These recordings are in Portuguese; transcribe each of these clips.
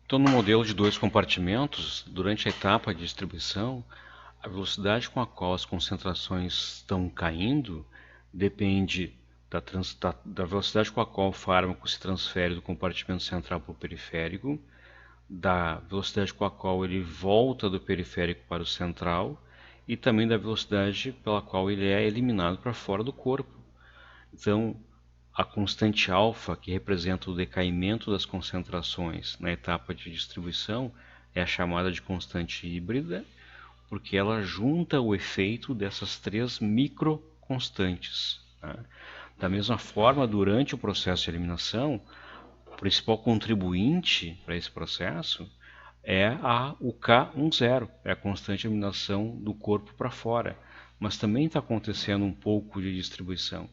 Então, no modelo de dois compartimentos, durante a etapa de distribuição, a velocidade com a qual as concentrações estão caindo depende da velocidade com a qual o fármaco se transfere do compartimento central para o periférico, da velocidade com a qual ele volta do periférico para o central e também da velocidade pela qual ele é eliminado para fora do corpo. Então, a constante alfa, que representa o decaimento das concentrações na etapa de distribuição, é a chamada de constante híbrida, porque ela junta o efeito dessas três microconstantes. Tá? Da mesma forma, durante o processo de eliminação, o principal contribuinte para esse processo é o K10, é a constante de eliminação do corpo para fora. Mas também está acontecendo um pouco de distribuição.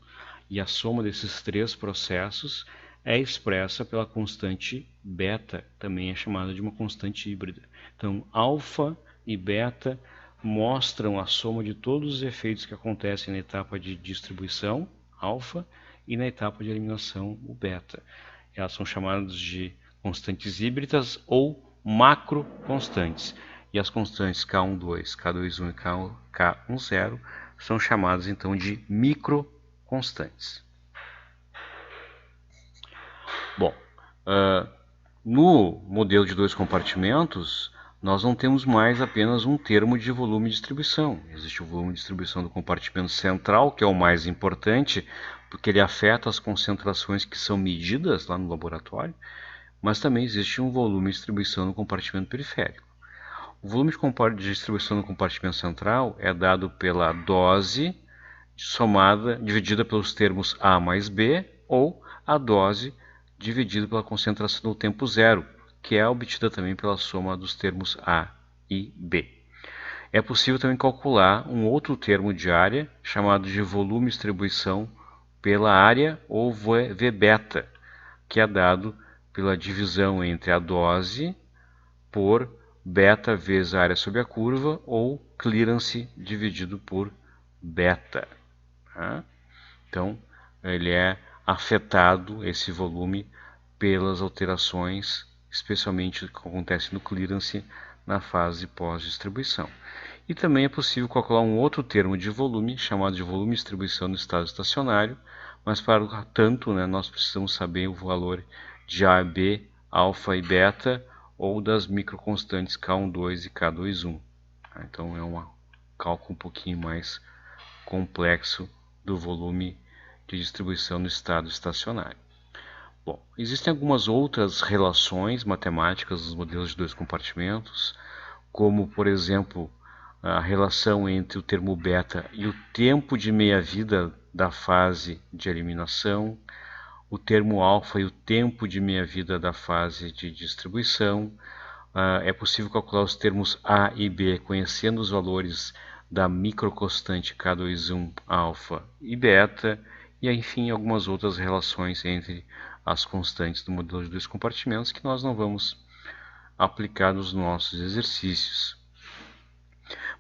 E a soma desses três processos é expressa pela constante beta, também é chamada de uma constante híbrida. Então, alfa e beta mostram a soma de todos os efeitos que acontecem na etapa de distribuição, alfa, e na etapa de eliminação, o beta. Elas são chamadas de constantes híbridas ou macroconstantes. E as constantes K12, K21 e K10 são chamadas então de microconstantes. Bom, no modelo de dois compartimentos, nós não temos mais apenas um termo de volume de distribuição. Existe o volume de distribuição do compartimento central, que é o mais importante, porque ele afeta as concentrações que são medidas lá no laboratório, mas também existe um volume de distribuição no compartimento periférico. O volume de distribuição no compartimento central é dado pela dose dividida pelos termos A mais B, ou a dose dividida pela concentração no tempo zero, que é obtida também pela soma dos termos A e B. É possível também calcular um outro termo de área, chamado de volume de distribuição pela área, ou V-beta, que é dado pela divisão entre a dose por beta vezes a área sobre a curva, ou clearance dividido por beta. Tá? Então, ele é afetado, esse volume, pelas alterações, especialmente que acontece no clearance na fase pós-distribuição. E também é possível calcular um outro termo de volume, chamado de volume de distribuição no estado estacionário, mas para tanto, nós precisamos saber o valor de A, B, alfa e beta, ou das microconstantes K12 e K21. Então é um cálculo um pouquinho mais complexo do volume de distribuição no estado estacionário. Bom, existem algumas outras relações matemáticas dos modelos de dois compartimentos, como, por exemplo, a relação entre o termo beta e o tempo de meia-vida da fase de eliminação, o termo alfa e o tempo de meia-vida da fase de distribuição. É possível calcular os termos A e B conhecendo os valores da microconstante K21, alfa e beta, e enfim algumas outras relações entre as constantes do modelo de dois compartimentos que nós não vamos aplicar nos nossos exercícios.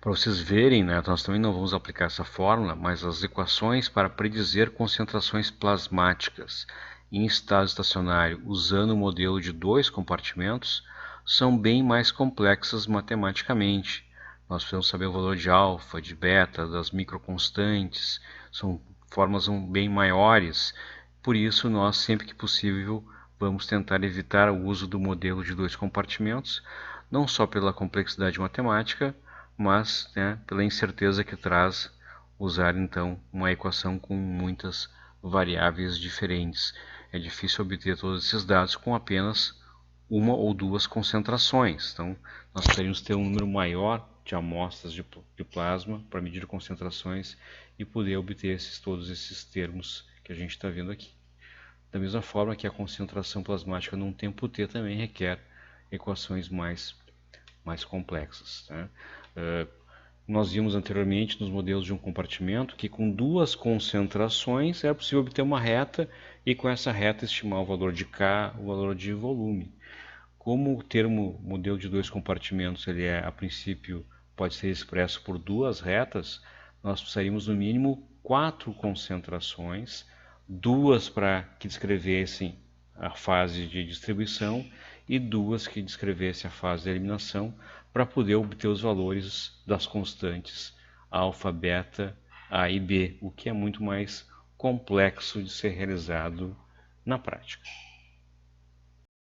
Para vocês verem, nós também não vamos aplicar essa fórmula, mas as equações para predizer concentrações plasmáticas em estado estacionário usando o modelo de dois compartimentos são bem mais complexas matematicamente. Nós precisamos saber o valor de alfa, de beta, das microconstantes, são formas bem maiores. Por isso, nós, sempre que possível, vamos tentar evitar o uso do modelo de dois compartimentos, não só pela complexidade matemática, mas pela incerteza que traz usar então uma equação com muitas variáveis diferentes. É difícil obter todos esses dados com apenas uma ou duas concentrações. Então, nós precisaríamos ter um número maior de amostras de plasma para medir concentrações e poder obter todos esses termos que a gente está vendo aqui. Da mesma forma que a concentração plasmática num tempo t também requer equações mais complexas. Tá? Nós vimos anteriormente nos modelos de um compartimento que com duas concentrações era possível obter uma reta e com essa reta estimar o valor de K, o valor de volume. Como o termo modelo de dois compartimentos ele a princípio pode ser expresso por duas retas, nós precisaríamos no mínimo 4 concentrações, duas para que descrevessem a fase de distribuição e 2 que descrevessem a fase de eliminação, para poder obter os valores das constantes alfa, beta, A e B, o que é muito mais complexo de ser realizado na prática.